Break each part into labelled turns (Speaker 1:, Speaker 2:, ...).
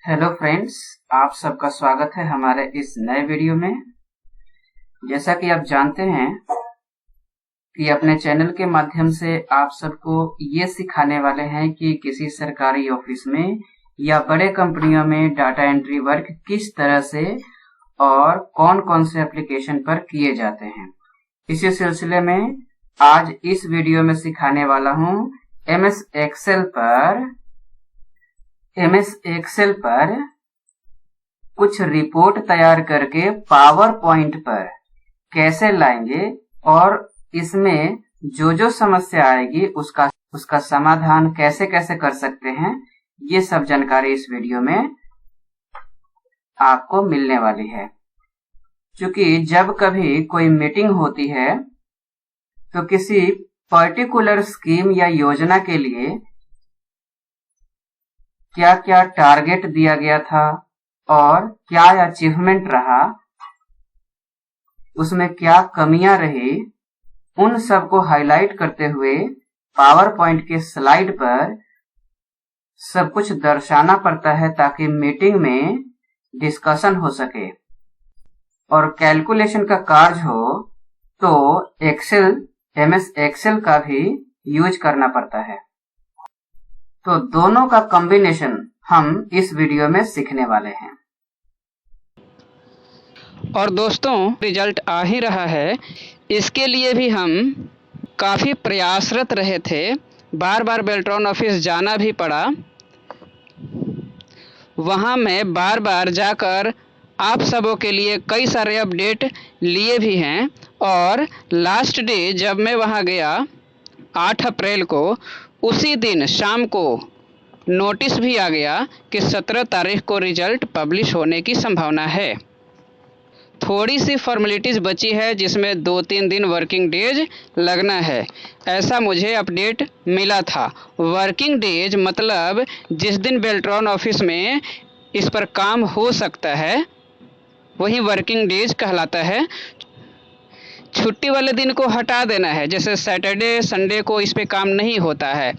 Speaker 1: Hello friends, आप सबका स्वागत है हमारे इस नए वीडियो में। जैसा कि आप जानते हैं कि अपने चैनल के माध्यम से आप सबको ये सिखाने वाले हैं कि किसी सरकारी ऑफिस में या बड़े कंपनियों में डाटा एंट्री वर्क किस तरह से और कौन कौन से एप्लीकेशन पर किए जाते हैं। इसी सिलसिले में आज इस वीडियो में सिखाने वाला हूँ एमएस एक्सेल पर कुछ रिपोर्ट तैयार करके पावर पॉइंट पर कैसे लाएंगे और इसमें जो समस्या आएगी उसका समाधान कैसे कैसे कर सकते हैं, ये सब जानकारी इस वीडियो में आपको मिलने वाली है। क्योंकि जब कभी कोई मीटिंग होती है तो किसी पर्टिकुलर स्कीम या योजना के लिए क्या क्या टारगेट दिया गया था और क्या अचीवमेंट रहा, उसमें क्या कमियां रही, उन सब को हाईलाइट करते हुए पावर पॉइंट के स्लाइड पर सब कुछ दर्शाना पड़ता है ताकि मीटिंग में डिस्कशन हो सके और कैलकुलेशन का कार्य हो तो एमएस एक्सेल का भी यूज करना पड़ता है। तो दोनों का कॉम्बिनेशन हम इस वीडियो में सीखने वाले हैं।
Speaker 2: और दोस्तों, रिजल्ट आ ही रहा है। इसके लिए भी हम काफ़ी प्रयासरत रहे थे, बार बार बेल्ट्रॉन ऑफिस जाना भी पड़ा। वहाँ मैं बार बार जाकर आप सबों के लिए कई सारे अपडेट लिए भी हैं और लास्ट डे जब मैं वहाँ गया 8 अप्रैल को, उसी दिन शाम को नोटिस भी आ गया कि 17 तारीख को रिजल्ट पब्लिश होने की संभावना है। थोड़ी सी फॉर्मेलिटीज़ बची है जिसमें 2-3 दिन वर्किंग डेज लगना है, ऐसा मुझे अपडेट मिला था। वर्किंग डेज मतलब जिस दिन बेल्ट्रॉन ऑफिस में इस पर काम हो सकता है वही वर्किंग डेज कहलाता है। छुट्टी वाले दिन को हटा देना है, जैसे सैटरडे संडे को इस पे काम नहीं होता है।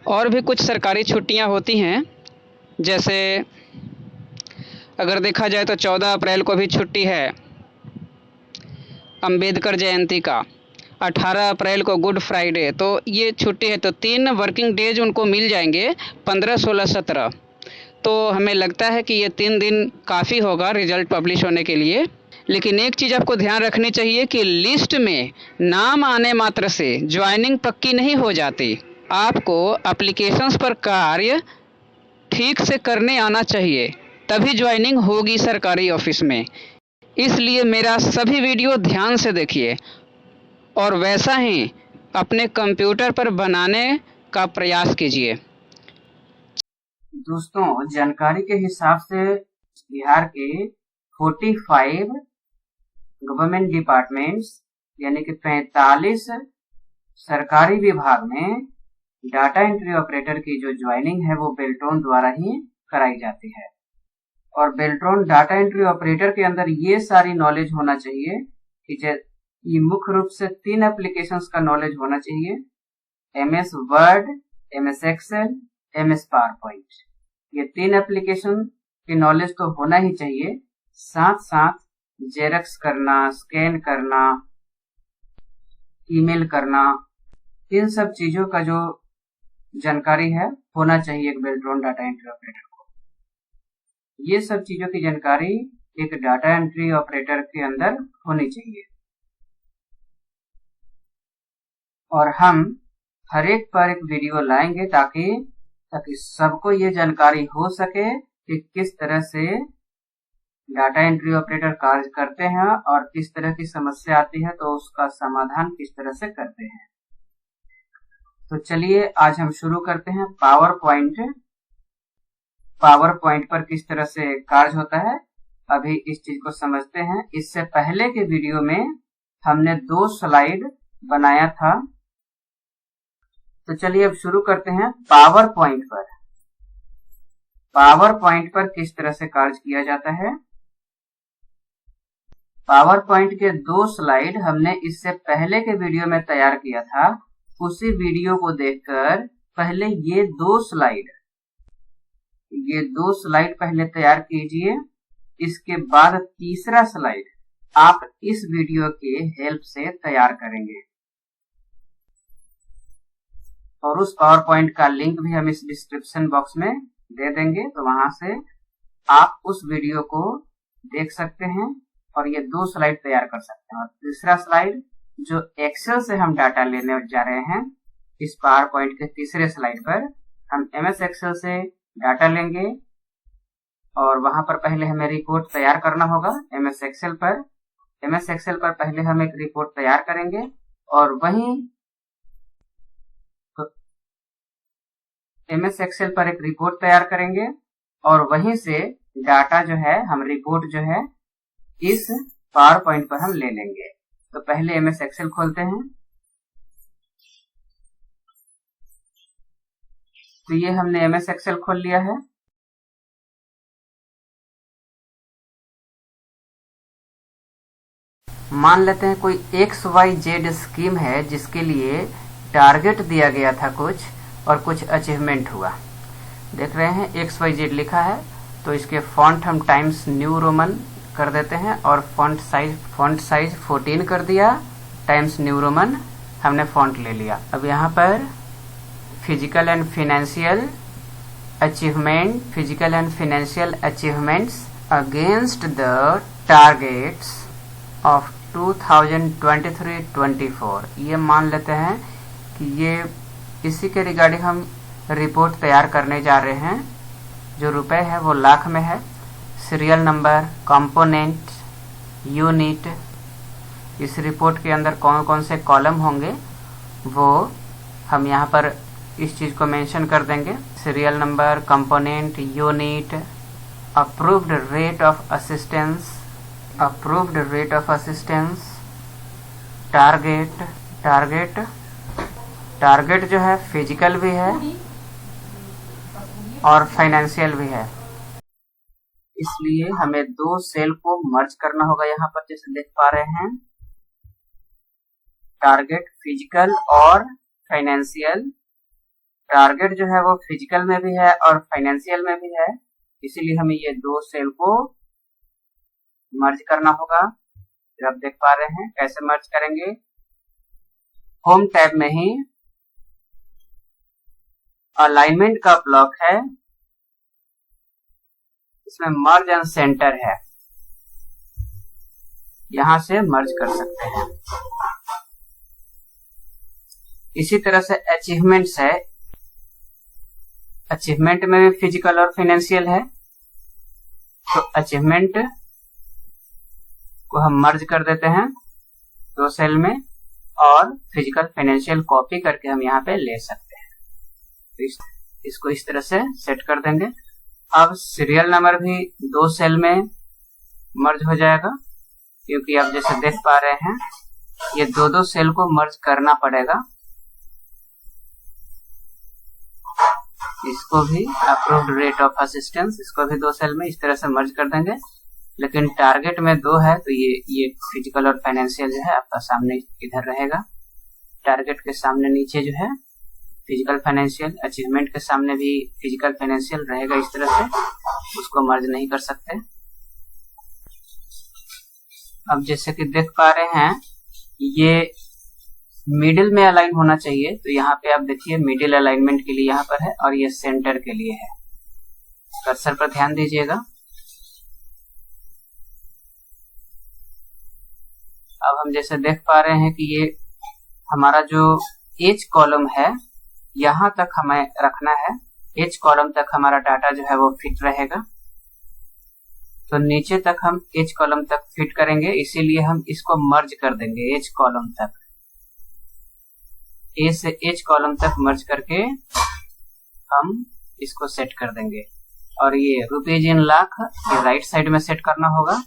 Speaker 2: और भी कुछ सरकारी छुट्टियां होती हैं, जैसे अगर देखा जाए तो 14 अप्रैल को भी छुट्टी है अंबेडकर जयंती का, 18 अप्रैल को गुड फ्राइडे, तो ये छुट्टी है। तो 3 वर्किंग डेज उनको मिल जाएंगे, 15, 16, 17। तो हमें लगता है कि ये 3 दिन काफ़ी होगा रिजल्ट पब्लिश होने के लिए। लेकिन एक चीज़ आपको ध्यान रखनी चाहिए कि लिस्ट में नाम आने मात्र से ज्वाइनिंग पक्की नहीं हो जाती। आपको एप्लीकेशंस पर कार्य ठीक से करने आना चाहिए, तभी ज्वाइनिंग होगी सरकारी ऑफिस में। इसलिए मेरा सभी वीडियो ध्यान से देखिए और वैसा ही अपने कंप्यूटर पर बनाने का प्रयास कीजिए।
Speaker 1: दोस्तों, जानकारी के हिसाब से बिहार के 45 गवर्नमेंट डिपार्टमेंट्स यानी कि 45 सरकारी विभाग में डाटा एंट्री ऑपरेटर की जो ज्वाइनिंग है वो बेल्ट्रॉन द्वारा ही कराई जाती है। और बेल्ट्रॉन डाटा एंट्री ऑपरेटर के अंदर ये सारी नॉलेज होना चाहिए कि ये मुख्य रूप से 3 एप्लीकेशंस का नॉलेज होना चाहिए: MS Word, MS Excel, MS PowerPoint. ये 3 एप्लीकेशन की नॉलेज तो होना ही चाहिए। साथ साथ जेरक्स करना, स्कैन करना, ईमेल करना, इन सब चीजों का जो जानकारी है होना चाहिए एक बेल्ट्रॉन डाटा एंट्री ऑपरेटर को। ये सब चीजों की जानकारी एक डाटा एंट्री ऑपरेटर के अंदर होनी चाहिए और हम हर एक पर एक वीडियो लाएंगे ताकि सबको ये जानकारी हो सके कि किस तरह से डाटा एंट्री ऑपरेटर कार्य करते हैं और किस तरह की समस्या आती है तो उसका समाधान किस तरह से करते हैं। तो चलिए आज हम शुरू करते हैं पावर पॉइंट पर किस तरह से कार्य होता है। अभी इस चीज को समझते हैं। इससे पहले के वीडियो में हमने 2 स्लाइड बनाया था, तो चलिए अब शुरू करते हैं पावर पॉइंट पर किस तरह से कार्य किया जाता है। पावर पॉइंट के 2 स्लाइड हमने इससे पहले के वीडियो में तैयार किया था। उसी वीडियो को देखकर पहले ये 2 स्लाइड ये 2 स्लाइड पहले तैयार कीजिए, इसके बाद तीसरा स्लाइड आप इस वीडियो के हेल्प से तैयार करेंगे और उस पावर पॉइंट का लिंक भी हम इस डिस्क्रिप्शन बॉक्स में दे देंगे, तो वहां से आप उस वीडियो को देख सकते हैं और ये 2 स्लाइड तैयार कर सकते हैं। और तीसरा स्लाइड जो एक्सेल से हम डाटा लेने जा रहे हैं, इस पावर पॉइंट के तीसरे स्लाइड पर हम एमएस एक्सेल से डाटा लेंगे और वहां पर पहले हमें रिपोर्ट तैयार करना होगा। एमएस एक्सेल पर पहले हम एक रिपोर्ट तैयार करेंगे और वहीं एमएस एक्सेल पर एक रिपोर्ट तैयार करेंगे और वहीं से डाटा जो है, हम रिपोर्ट जो है इस पावर पॉइंट पर हम ले लेंगे। तो पहले एमएस एक्सेल खोलते हैं। तो ये हमने एमएस एक्सेल खोल लिया है। मान लेते हैं कोई XYZ स्कीम है जिसके लिए टारगेट दिया गया था कुछ और कुछ अचीवमेंट हुआ। देख रहे हैं XYZ लिखा है, तो इसके फॉन्ट हम टाइम्स न्यू रोमन कर देते हैं और फॉन्ट साइज 14 कर दिया, टाइम्स न्यू रोमन हमने फॉन्ट ले लिया। अब यहाँ पर physical and financial achievements against the targets of 2023-24, ये मान लेते हैं कि ये इसी के रिगार्डिंग हम रिपोर्ट तैयार करने जा रहे हैं। जो रुपए है वो लाख में है। सीरियल नंबर, कंपोनेंट, यूनिट, इस रिपोर्ट के अंदर कौन कौन से कॉलम होंगे वो हम यहाँ पर इस चीज को मेंशन कर देंगे। Serial number, component, unit, approved rate of assistance, target जो है फिजिकल भी है और फाइनेंशियल भी है, इसलिए हमें 2 सेल को मर्ज करना होगा। यहाँ पर जैसे देख पा रहे हैं, टारगेट फिजिकल और फाइनेंशियल। टारगेट जो है वो फिजिकल में भी है और फाइनेंशियल में भी है, इसीलिए हमें ये 2 सेल को मर्ज करना होगा। फिर आप देख पा रहे हैं कैसे मर्ज करेंगे। होम टैब में ही अलाइनमेंट का ब्लॉक है, इसमें मर्ज एंड सेंटर है, यहां से मर्ज कर सकते हैं। इसी तरह से अचीवमेंट्स है, अचीवमेंट में भी फिजिकल और फाइनेंशियल है, तो अचीवमेंट को हम मर्ज कर देते हैं 2 सेल में और फिजिकल फाइनेंशियल कॉपी करके हम यहाँ पे ले सकते हैं। तो इसको इस तरह से सेट कर देंगे। अब सीरियल नंबर भी 2 सेल में मर्ज हो जाएगा, क्योंकि आप जैसे देख पा रहे हैं ये 2 सेल को मर्ज करना पड़ेगा। इसको भी अप्रूव्ड रेट ऑफ असिस्टेंस, इसको भी 2 सेल में इस तरह से मर्ज कर देंगे। लेकिन टारगेट में 2 है, तो ये फिजिकल और फाइनेंशियल जो है आपका सामने इधर रहेगा। टारगेट के सामने नीचे जो है फिजिकल फाइनेंशियल, अचीवमेंट के सामने भी फिजिकल फाइनेंशियल रहेगा। इस तरह से उसको मर्ज नहीं कर सकते। अब जैसे कि देख पा रहे हैं ये मिडिल में अलाइन होना चाहिए, तो यहाँ पे आप देखिए मिडिल अलाइनमेंट के लिए यहाँ पर है और ये सेंटर के लिए है। कर्सर पर ध्यान दीजिएगा। अब हम जैसे देख पा रहे हैं कि ये हमारा जो एच कॉलम है यहां तक हमें रखना है। एच कॉलम तक हमारा डाटा जो है वो फिट रहेगा, तो नीचे तक हम एच कॉलम तक फिट करेंगे, इसीलिए हम इसको मर्ज कर देंगे एच कॉलम तक। ए से एच कॉलम तक मर्ज करके हम इसको सेट कर देंगे। और ये रुपीज इन लाख ये राइट साइड में सेट करना होगा।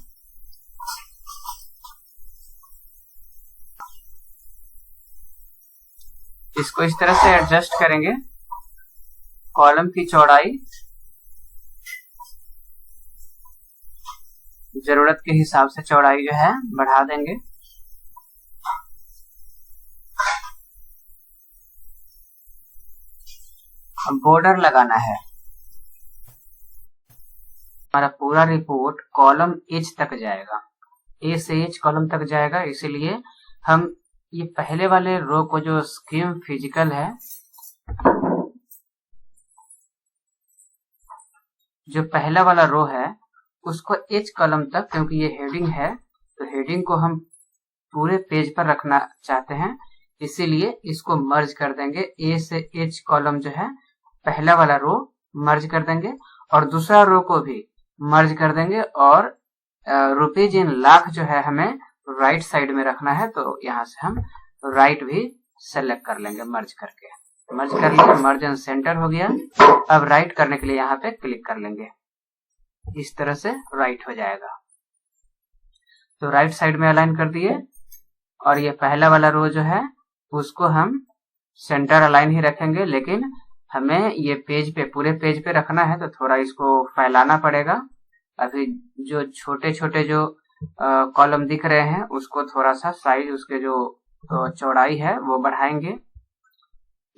Speaker 1: इसको इस तरह से एडजस्ट करेंगे। कॉलम की चौड़ाई जरूरत के हिसाब से चौड़ाई जो है बढ़ा देंगे। अब बॉर्डर लगाना है। हमारा पूरा रिपोर्ट कॉलम एच तक जाएगा, ए से एच कॉलम तक जाएगा। इसीलिए हम ये पहले वाले रो को जो स्कीम फिजिकल है, जो पहला वाला रो है उसको एच कॉलम तक, क्योंकि ये हेडिंग है तो हेडिंग को हम पूरे पेज पर रखना चाहते हैं, इसीलिए इसको मर्ज कर देंगे। ए से एच कॉलम जो है पहला वाला रो मर्ज कर देंगे और दूसरा रो को भी मर्ज कर देंगे। और रुपीज इन लाख जो है हमें राइट साइड में रखना है, तो यहाँ से हम राइट भी सेलेक्ट कर लेंगे मर्ज करके। मर्ज कर लिया, मर्ज एंड सेंटर हो गया। अब राइट करने के लिए यहाँ पे क्लिक कर लेंगे, इस तरह से राइट हो जाएगा। तो राइट साइड में अलाइन कर दिए और ये पहला वाला रो जो है उसको हम सेंटर अलाइन ही रखेंगे, लेकिन हमें ये पेज पे, पूरे पेज पे रखना है तो थोड़ा इसको फैलाना पड़ेगा। अभी जो छोटे छोटे जो कॉलम दिख रहे हैं उसको थोड़ा सा साइज, उसके जो चौड़ाई है वो बढ़ाएंगे।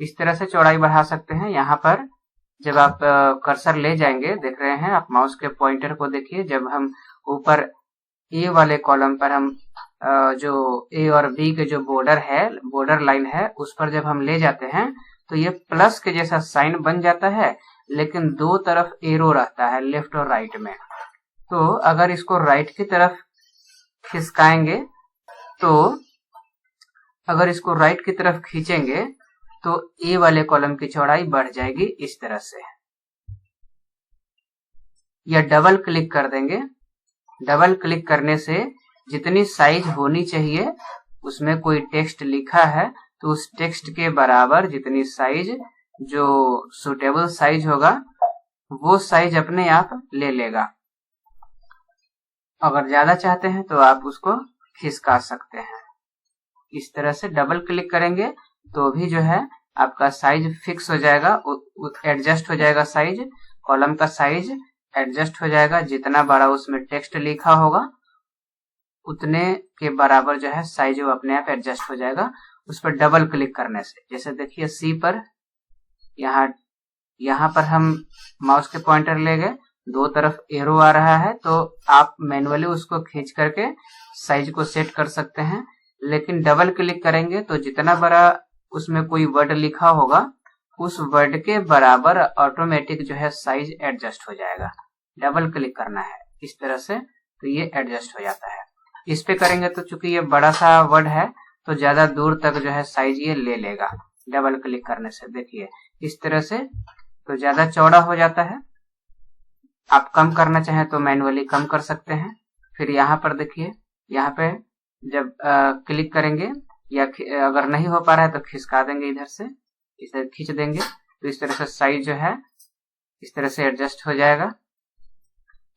Speaker 1: इस तरह से चौड़ाई बढ़ा सकते हैं। यहाँ पर जब आप कर्सर ले जाएंगे, देख रहे हैं आप माउस के पॉइंटर को देखिए, जब हम ऊपर ए वाले कॉलम पर हम जो ए और बी के जो बॉर्डर है, बॉर्डर लाइन है, उस पर जब हम ले जाते हैं तो ये प्लस के जैसा साइन बन जाता है, लेकिन दो तरफ एरो रहता है, लेफ्ट और राइट में। तो अगर इसको राइट की तरफ खिसकाएंगे, तो अगर इसको राइट की तरफ खींचेंगे तो ए वाले कॉलम की चौड़ाई बढ़ जाएगी इस तरह से। या डबल क्लिक कर देंगे। डबल क्लिक करने से जितनी साइज होनी चाहिए, उसमें कोई टेक्स्ट लिखा है तो उस टेक्स्ट के बराबर जितनी साइज, जो सुटेबल साइज होगा वो साइज अपने आप ले लेगा। अगर ज्यादा चाहते हैं तो आप उसको खिसका सकते हैं। इस तरह से डबल क्लिक करेंगे तो भी जो है आपका साइज फिक्स हो जाएगा, एडजस्ट हो जाएगा साइज, कॉलम का साइज एडजस्ट हो जाएगा। जितना बड़ा उसमें टेक्स्ट लिखा होगा उतने के बराबर जो है साइज वो अपने आप एडजस्ट हो जाएगा उस पर डबल क्लिक करने से। जैसे देखिए सी पर, यहाँ पर हम माउस के पॉइंटर ले गए, दो तरफ एरो आ रहा है, तो आप मैनुअली उसको खींच करके साइज को सेट कर सकते हैं। लेकिन डबल क्लिक करेंगे तो जितना बड़ा उसमें कोई वर्ड लिखा होगा उस वर्ड के बराबर ऑटोमेटिक जो है साइज एडजस्ट हो जाएगा। डबल क्लिक करना है इस तरह से, तो ये एडजस्ट हो जाता है। इस पे करेंगे तो चूंकि ये बड़ा सा वर्ड है तो ज्यादा दूर तक जो है साइज ये ले लेगा डबल क्लिक करने से। देखिए इस तरह से तो ज्यादा चौड़ा हो जाता है। आप कम करना चाहें तो मैनुअली कम कर सकते हैं। फिर यहाँ पर देखिए, यहाँ पे जब क्लिक करेंगे या अगर नहीं हो पा रहा है तो खिसका देंगे, इधर से इसे खींच देंगे तो इस तरह से साइज जो है इस तरह से एडजस्ट हो जाएगा।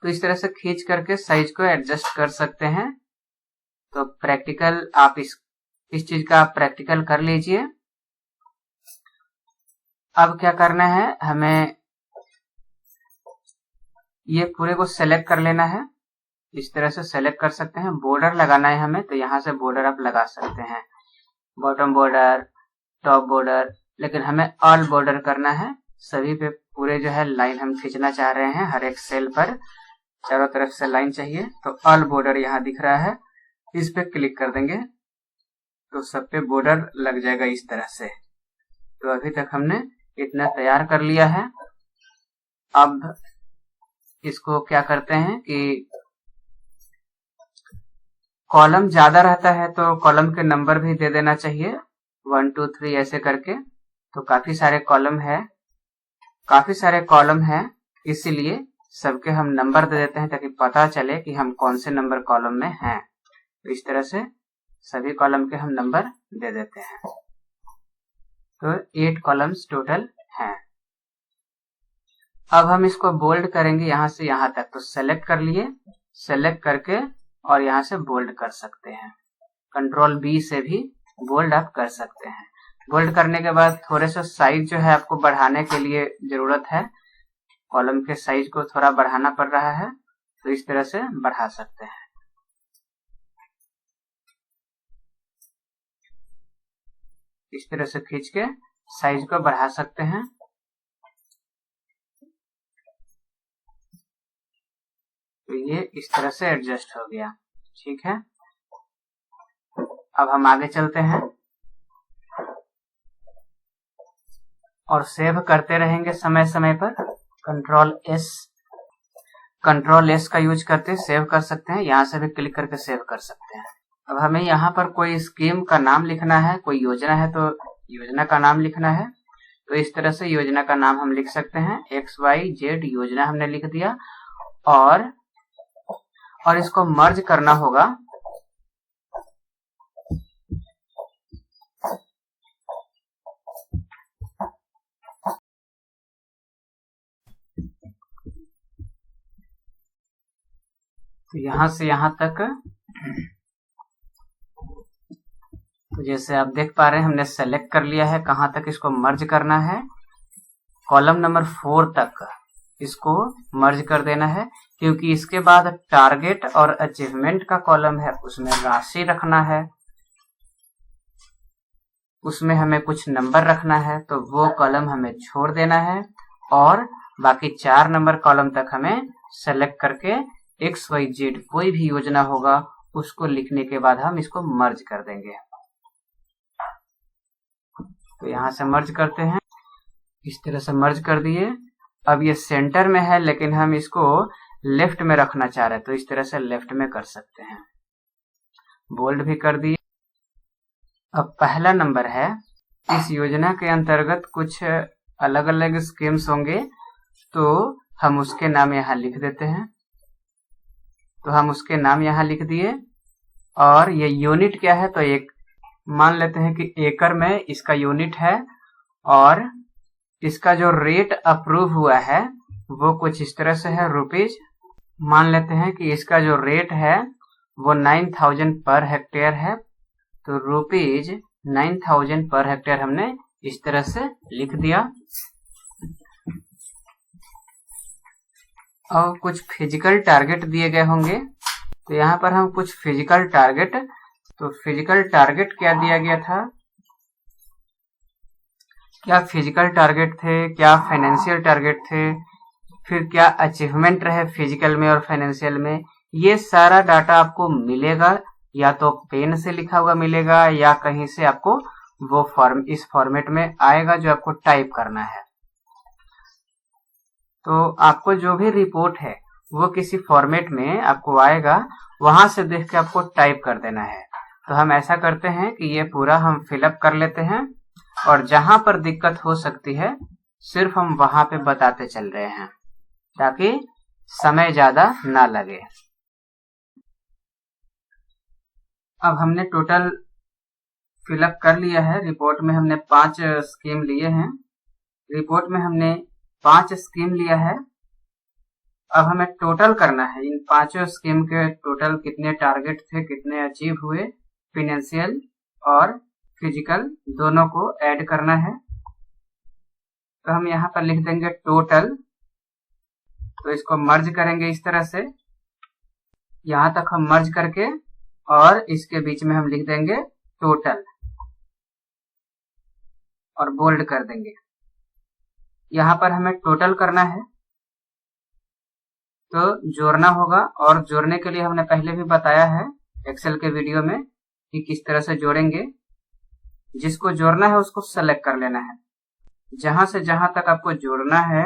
Speaker 1: तो इस तरह से खींच करके साइज को एडजस्ट कर सकते हैं। तो प्रैक्टिकल आप इस चीज का आप प्रैक्टिकल कर लीजिए। अब क्या करना है, हमें ये पूरे को सेलेक्ट कर लेना है। इस तरह से सेलेक्ट कर सकते हैं। बॉर्डर लगाना है हमें, तो यहाँ से बॉर्डर आप लगा सकते हैं, बॉटम बॉर्डर, टॉप बॉर्डर, लेकिन हमें ऑल बॉर्डर करना है। सभी पे पूरे जो है लाइन हम खींचना चाह रहे हैं, हर एक सेल पर चारों तरफ से लाइन चाहिए। तो ऑल बॉर्डर यहाँ दिख रहा है, इस पे क्लिक कर देंगे तो सब पे बॉर्डर लग जाएगा इस तरह से। तो अभी तक हमने इतना तैयार कर लिया है। अब इसको क्या करते हैं कि कॉलम ज्यादा रहता है तो कॉलम के नंबर भी दे देना चाहिए, 1 2 3 ऐसे करके। तो काफी सारे कॉलम है, इसीलिए सबके हम नंबर दे देते हैं ताकि पता चले कि हम कौन से नंबर कॉलम में हैं। तो इस तरह से सभी कॉलम के हम नंबर दे देते हैं। तो 8 कॉलम्स टोटल हैं। अब हम इसको बोल्ड करेंगे यहाँ से यहाँ तक। तो सेलेक्ट कर लिए, सेलेक्ट करके और यहाँ से बोल्ड कर सकते हैं। कंट्रोल बी से भी बोल्ड आप कर सकते हैं। बोल्ड करने के बाद थोड़े से साइज जो है आपको बढ़ाने के लिए जरूरत है, कॉलम के साइज को थोड़ा बढ़ाना पड़ रहा है, तो इस तरह से बढ़ा सकते हैं। इस तरह से खींच के साइज को बढ़ा सकते हैं। तो ये इस तरह से एडजस्ट हो गया। ठीक है, अब हम आगे चलते हैं और सेव करते रहेंगे समय समय पर। कंट्रोल एस का यूज करते सेव कर सकते हैं, यहाँ से भी क्लिक करके सेव कर सकते हैं। अब हमें यहाँ पर कोई स्कीम का नाम लिखना है, कोई योजना है तो योजना का नाम लिखना है। तो इस तरह से योजना का नाम हम लिख सकते हैं, XYZ योजना हमने लिख दिया। और इसको मर्ज करना होगा। तो यहां से यहां तक, तो जैसे आप देख पा रहे हैं हमने सेलेक्ट कर लिया है कहां तक इसको मर्ज करना है। कॉलम नंबर 4 तक इसको मर्ज कर देना है, क्योंकि इसके बाद टारगेट और अचीवमेंट का कॉलम है, उसमें राशि रखना है, उसमें हमें कुछ नंबर रखना है, तो वो कॉलम हमें छोड़ देना है। और बाकी 4 नंबर कॉलम तक हमें सेलेक्ट करके XYZ कोई भी योजना होगा उसको लिखने के बाद हम इसको मर्ज कर देंगे। तो यहां से मर्ज करते हैं, इस तरह से मर्ज कर दिए। अब ये सेंटर में है लेकिन हम इसको लेफ्ट में रखना चाह रहे हैं, तो इस तरह से लेफ्ट में कर सकते हैं। बोल्ड भी कर दिए। अब पहला नंबर है, इस योजना के अंतर्गत कुछ अलग अलग स्कीम्स होंगे, तो हम उसके नाम यहाँ लिख देते हैं। तो हम उसके नाम यहाँ लिख दिए। और ये यूनिट क्या है, तो एक मान लेते हैं कि एकड़ में इसका यूनिट है, और इसका जो रेट अप्रूव हुआ है वो कुछ इस तरह से है, रुपीज। मान लेते हैं कि इसका जो रेट है वो 9000 पर हेक्टेयर है, तो रुपीज 9000 पर हेक्टेयर हमने इस तरह से लिख दिया। और कुछ फिजिकल टारगेट दिए गए होंगे, तो यहाँ पर हम कुछ फिजिकल टारगेट, तो फिजिकल टारगेट क्या दिया गया था, क्या फिजिकल टारगेट थे, क्या फाइनेंशियल टारगेट थे, फिर क्या अचीवमेंट रहे फिजिकल में और फाइनेंशियल में, ये सारा डाटा आपको मिलेगा, या तो पेन से लिखा हुआ मिलेगा या कहीं से आपको वो इस फॉर्मेट में आएगा जो आपको टाइप करना है। तो आपको जो भी रिपोर्ट है वो किसी फॉर्मेट में आपको आएगा, वहां से देख के आपको टाइप कर देना है। तो हम ऐसा करते हैं कि ये पूरा हम फिलअप कर लेते हैं, और जहां पर दिक्कत हो सकती है सिर्फ हम वहां पे बताते चल रहे हैं ताकि समय ज्यादा ना लगे। अब हमने टोटल फिलअप कर लिया है। रिपोर्ट में हमने 5 स्कीम लिए हैं, रिपोर्ट में हमने 5 स्कीम लिया है। अब हमें टोटल करना है, इन 5 स्कीम के टोटल कितने टारगेट थे, कितने अचीव हुए, फाइनेंशियल और फिजिकल दोनों को ऐड करना है। तो हम यहाँ पर लिख देंगे टोटल, तो इसको मर्ज करेंगे इस तरह से, यहाँ तक हम मर्ज करके, और इसके बीच में हम लिख देंगे टोटल और बोल्ड कर देंगे। यहाँ पर हमें टोटल करना है तो जोड़ना होगा, और जोड़ने के लिए हमने पहले भी बताया है एक्सेल के वीडियो में कि किस तरह से जोड़ेंगे। जिसको जोड़ना है उसको सेलेक्ट कर लेना है, जहां से जहां तक आपको जोड़ना है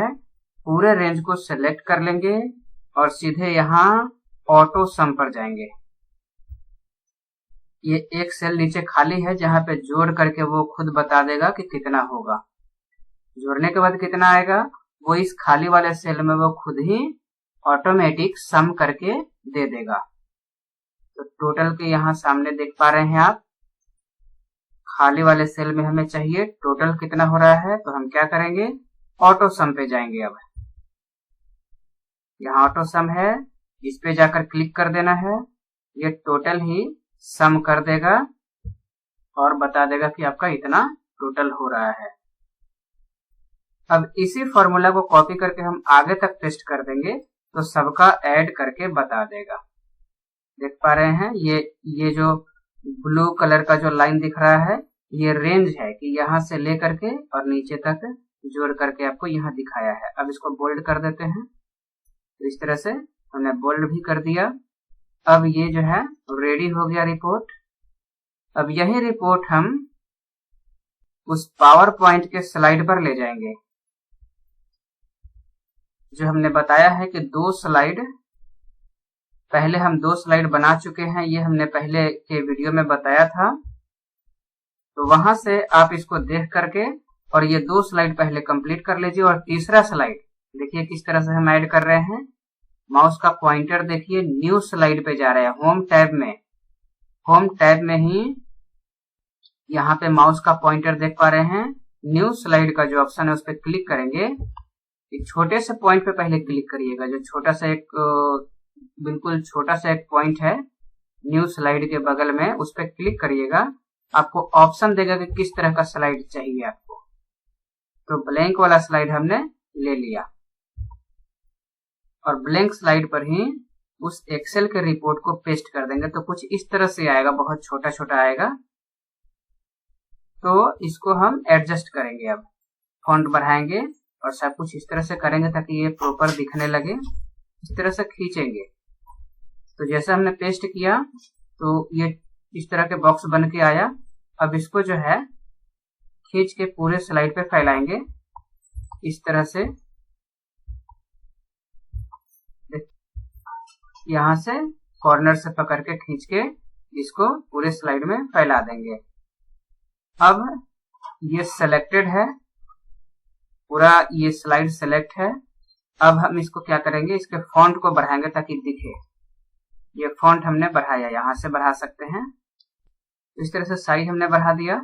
Speaker 1: पूरे रेंज को सेलेक्ट कर लेंगे और सीधे यहाँ ऑटो सम पर जाएंगे। ये एक सेल नीचे खाली है जहां पे जोड़ करके वो खुद बता देगा कि कितना होगा। जोड़ने के बाद कितना आएगा वो इस खाली वाले सेल में वो खुद ही ऑटोमेटिक सम करके दे देगा। तो टोटल के यहाँ सामने देख पा रहे हैं आप, खाली वाले सेल में हमें चाहिए टोटल कितना हो रहा है, तो हम क्या करेंगे, ऑटो सम पे जाएंगे। अब यहाँ ऑटो सम है, इस पे जाकर क्लिक कर देना है, ये टोटल ही सम कर देगा और बता देगा कि आपका इतना टोटल हो रहा है। अब इसी फॉर्मूला को कॉपी करके हम आगे तक टेस्ट कर देंगे तो सबका ऐड करके बता देगा। देख पा रहे हैं ये जो ब्लू कलर का जो लाइन दिख रहा है ये रेंज है कि यहाँ से लेकर के और नीचे तक जोड़ करके आपको यहाँ दिखाया है। अब इसको बोल्ड कर देते हैं, तो इस तरह से हमने बोल्ड भी कर दिया। अब ये जो है रेडी हो गया रिपोर्ट। अब यही रिपोर्ट हम उस पावर पॉइंट के स्लाइड पर ले जाएंगे। जो हमने बताया है कि पहले हम 2 स्लाइड बना चुके हैं, ये हमने पहले के वीडियो में बताया था। तो वहां से आप इसको देख करके और ये 2 स्लाइड पहले कंप्लीट कर लीजिए। और तीसरा स्लाइड देखिए किस तरह से हम ऐड कर रहे हैं। माउस का पॉइंटर देखिए न्यू स्लाइड पे जा रहा है। होम टैब में ही यहाँ पे माउस का पॉइंटर देख पा रहे हैं। न्यू स्लाइड का जो ऑप्शन है उस पर क्लिक करेंगे। एक छोटे से पॉइंट पे पहले क्लिक करिएगा, जो बिल्कुल छोटा सा एक पॉइंट है न्यू स्लाइड के बगल में, उस पर क्लिक करिएगा। आपको ऑप्शन देगा कि किस तरह का स्लाइड चाहिए आपको। तो ब्लैंक वाला स्लाइड हमने ले लिया और ब्लैंक स्लाइड पर ही उस एक्सेल के रिपोर्ट को पेस्ट कर देंगे। तो कुछ इस तरह से आएगा, बहुत छोटा छोटा आएगा। तो इसको हम एडजस्ट करेंगे। अब फॉन्ट बढ़ाएंगे और सब कुछ इस तरह से करेंगे ताकि ये प्रॉपर दिखने लगे। इस तरह से खींचेंगे। तो जैसे हमने पेस्ट किया तो ये इस तरह के बॉक्स बन के आया। अब इसको जो है खींच के पूरे स्लाइड पे फैलाएंगे इस तरह से। यहां से कॉर्नर से पकड़ के खींच के इसको पूरे स्लाइड में फैला देंगे। अब ये सेलेक्टेड है, पूरा ये स्लाइड सेलेक्ट है। अब हम इसको क्या करेंगे, इसके फॉन्ट को बढ़ाएंगे ताकि दिखे। ये फॉन्ट हमने बढ़ाया, यहां से बढ़ा सकते हैं। इस तरह से साइज हमने बढ़ा दिया।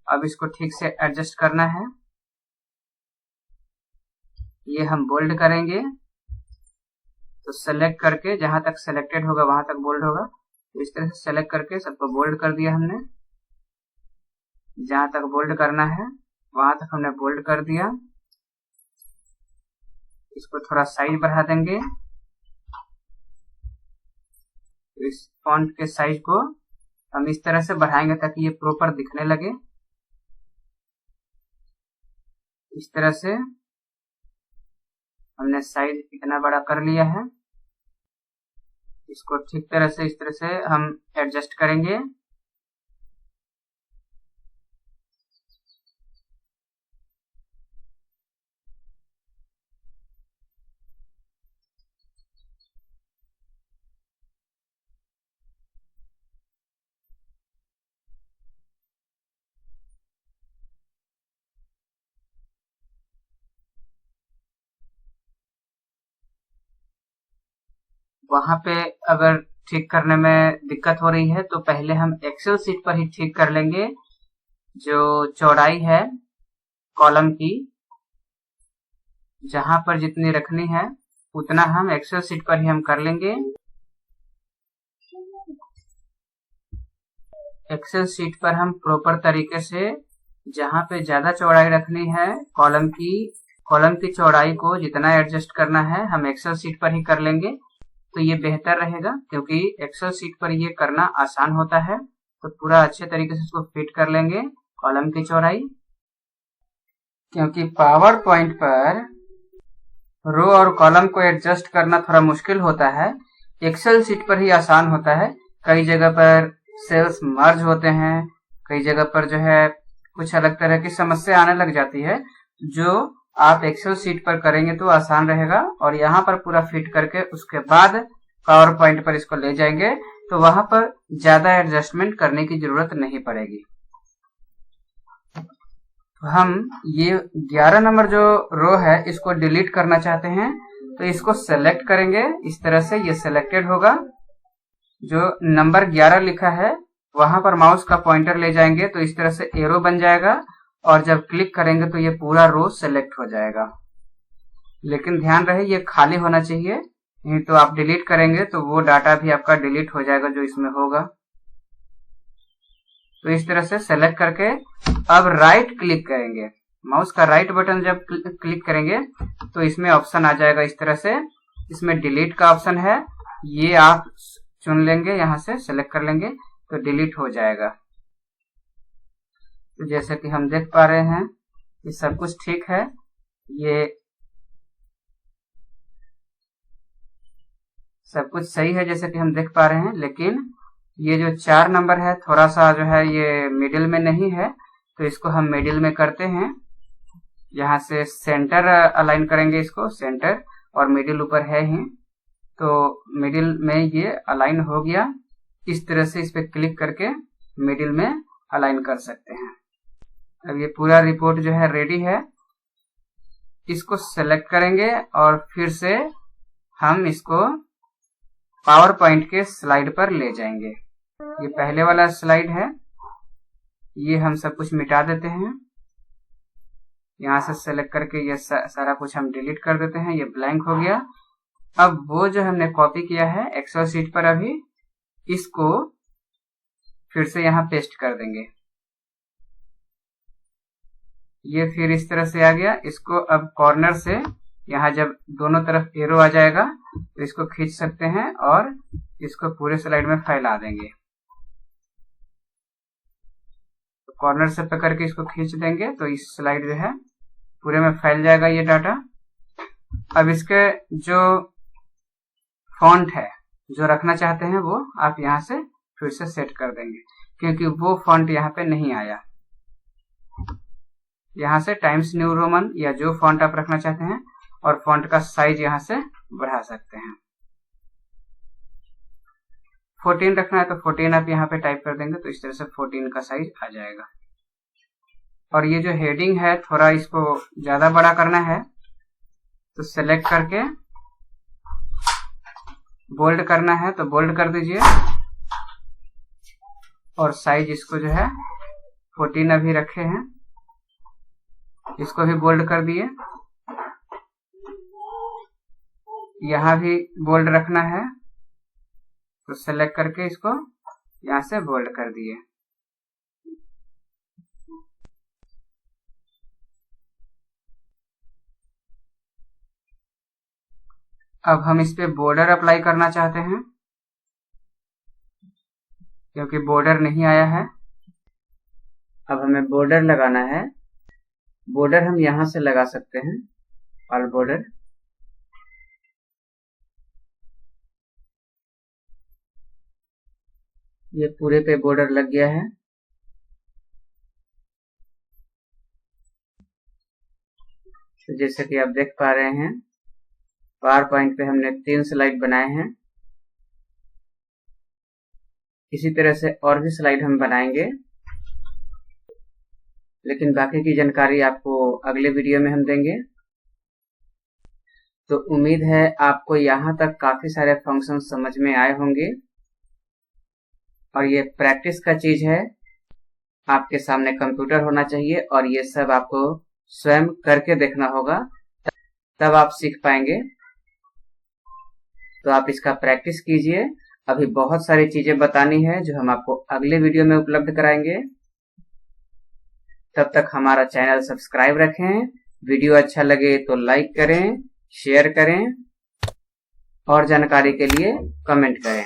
Speaker 1: अब इसको ठीक से एडजस्ट करना है। ये हम बोल्ड करेंगे। तो सेलेक्ट करके जहां तक सेलेक्टेड होगा वहां तक बोल्ड होगा। तो इस तरह से सेलेक्ट करके सबको बोल्ड कर दिया हमने। जहां तक बोल्ड करना है वहां तक हमने बोल्ड कर दिया। इसको थोड़ा साइज बढ़ा देंगे। इस फॉन्ट के साइज को हम इस तरह से बढ़ाएंगे ताकि ये प्रॉपर दिखने लगे। इस तरह से हमने साइज इतना बड़ा कर लिया है। इसको ठीक तरह से इस तरह से हम एडजस्ट करेंगे। वहां पे अगर ठीक करने में दिक्कत हो रही है तो पहले हम एक्सेल सीट पर ही ठीक कर लेंगे। जो चौड़ाई है कॉलम की, जहां पर जितनी रखनी है उतना हम एक्सेल सीट पर ही हम कर लेंगे। एक्सेल सीट पर हम प्रॉपर तरीके से जहां पे ज्यादा चौड़ाई रखनी है कॉलम की चौड़ाई को जितना एडजस्ट करना है हम एक्सेल सीट पर ही कर लेंगे। तो ये बेहतर रहेगा क्योंकि एक्सेल सीट पर ये करना आसान होता है। तो पूरा अच्छे तरीके से इसको फिट कर लेंगे कॉलम की चौड़ाई। क्योंकि पावर पॉइंट पर रो और कॉलम को एडजस्ट करना थोड़ा मुश्किल होता है, एक्सेल सीट पर ही आसान होता है। कई जगह पर सेल्स मर्ज होते हैं, कई जगह पर जो है कुछ अलग तरह की समस्या आने लग जाती है। जो आप एक्सेल सीट पर करेंगे तो आसान रहेगा। और यहाँ पर पूरा फिट करके उसके बाद पावर पॉइंट पर इसको ले जाएंगे तो वहां पर ज्यादा एडजस्टमेंट करने की जरूरत नहीं पड़ेगी। हम ये 11 नंबर जो रो है इसको डिलीट करना चाहते हैं तो इसको सेलेक्ट करेंगे। इस तरह से ये सेलेक्टेड होगा। जो नंबर 11 लिखा है वहां पर माउस का पॉइंटर ले जाएंगे तो इस तरह से एरो बन जाएगा और जब क्लिक करेंगे तो ये पूरा रो सेलेक्ट हो जाएगा। लेकिन ध्यान रहे ये खाली होना चाहिए, नहीं तो आप डिलीट करेंगे तो वो डाटा भी आपका डिलीट हो जाएगा जो इसमें होगा। तो इस तरह से सेलेक्ट करके अब राइट क्लिक करेंगे। माउस का राइट बटन जब क्लिक करेंगे तो इसमें ऑप्शन आ जाएगा इस तरह से। इसमें डिलीट का ऑप्शन है, ये आप चुन लेंगे, यहां से सेलेक्ट कर लेंगे तो डिलीट हो जाएगा। तो जैसे कि हम देख पा रहे हैं ये सब कुछ ठीक है। ये सब कुछ सही है जैसे कि हम देख पा रहे हैं, लेकिन ये जो 4 नंबर है थोड़ा सा जो है ये मिडिल में नहीं है, तो इसको हम मिडिल में करते हैं। यहाँ से सेंटर अलाइन करेंगे इसको, सेंटर, और मिडिल ऊपर है ही, तो मिडिल में ये अलाइन हो गया। इस तरह से इस पे क्लिक करके मिडिल में अलाइन कर सकते हैं। अब ये पूरा रिपोर्ट जो है रेडी है। इसको सेलेक्ट करेंगे और फिर से हम इसको पावर पॉइंट के स्लाइड पर ले जाएंगे। ये पहले वाला स्लाइड है, ये हम सब कुछ मिटा देते हैं। यहाँ से सेलेक्ट करके ये सारा कुछ हम डिलीट कर देते हैं, ये ब्लैंक हो गया। अब वो जो हमने कॉपी किया है एक्सेल शीट पर, अभी इसको फिर से यहाँ पेस्ट कर देंगे। ये फिर इस तरह से आ गया। इसको अब कॉर्नर से यहाँ जब दोनों तरफ एरो आ जाएगा तो इसको खींच सकते हैं और इसको पूरे स्लाइड में फैला देंगे। तो कॉर्नर से पकड़ के इसको खींच देंगे तो इस स्लाइड जो है पूरे में फैल जाएगा ये डाटा। अब इसके जो फॉन्ट है जो रखना चाहते हैं वो आप यहाँ से फिर से सेट कर देंगे, क्योंकि वो फॉन्ट यहाँ पे नहीं आया। यहाँ से टाइम्स न्यू रोमन या जो फॉन्ट आप रखना चाहते हैं, और फॉन्ट का साइज यहाँ से बढ़ा सकते हैं। 14 रखना है तो 14 आप यहाँ पे टाइप कर देंगे तो इस तरह से 14 का साइज आ जाएगा। और ये जो हेडिंग है थोड़ा इसको ज्यादा बड़ा करना है तो सेलेक्ट करके बोल्ड करना है तो बोल्ड कर दीजिए, और साइज इसको जो है 14 अभी रखे हैं, इसको भी बोल्ड कर दिए। यहाँ भी बोल्ड रखना है तो सेलेक्ट करके इसको यहाँ से बोल्ड कर दिए। अब हम इस पे बॉर्डर अप्लाई करना चाहते हैं, क्योंकि बॉर्डर नहीं आया है। अब हमें बॉर्डर लगाना है। बॉर्डर हम यहाँ से लगा सकते हैं, ऑल बॉर्डर। ये पूरे पे बॉर्डर लग गया है। तो जैसे कि आप देख पा रहे हैं पावर पॉइंट पे हमने 3 स्लाइड बनाए हैं। इसी तरह से और भी स्लाइड हम बनाएंगे, लेकिन बाकी की जानकारी आपको अगले वीडियो में हम देंगे। तो उम्मीद है आपको यहाँ तक काफी सारे फंक्शन समझ में आए होंगे, और ये प्रैक्टिस का चीज है। आपके सामने कंप्यूटर होना चाहिए और ये सब आपको स्वयं करके देखना होगा, तब आप सीख पाएंगे। तो आप इसका प्रैक्टिस कीजिए। अभी बहुत सारी चीजें बतानी है जो हम आपको अगले वीडियो में उपलब्ध कराएंगे। तब तक हमारा चैनल सब्सक्राइब रखें। वीडियो अच्छा लगे तो लाइक करें, शेयर करें, और जानकारी के लिए कमेंट करें।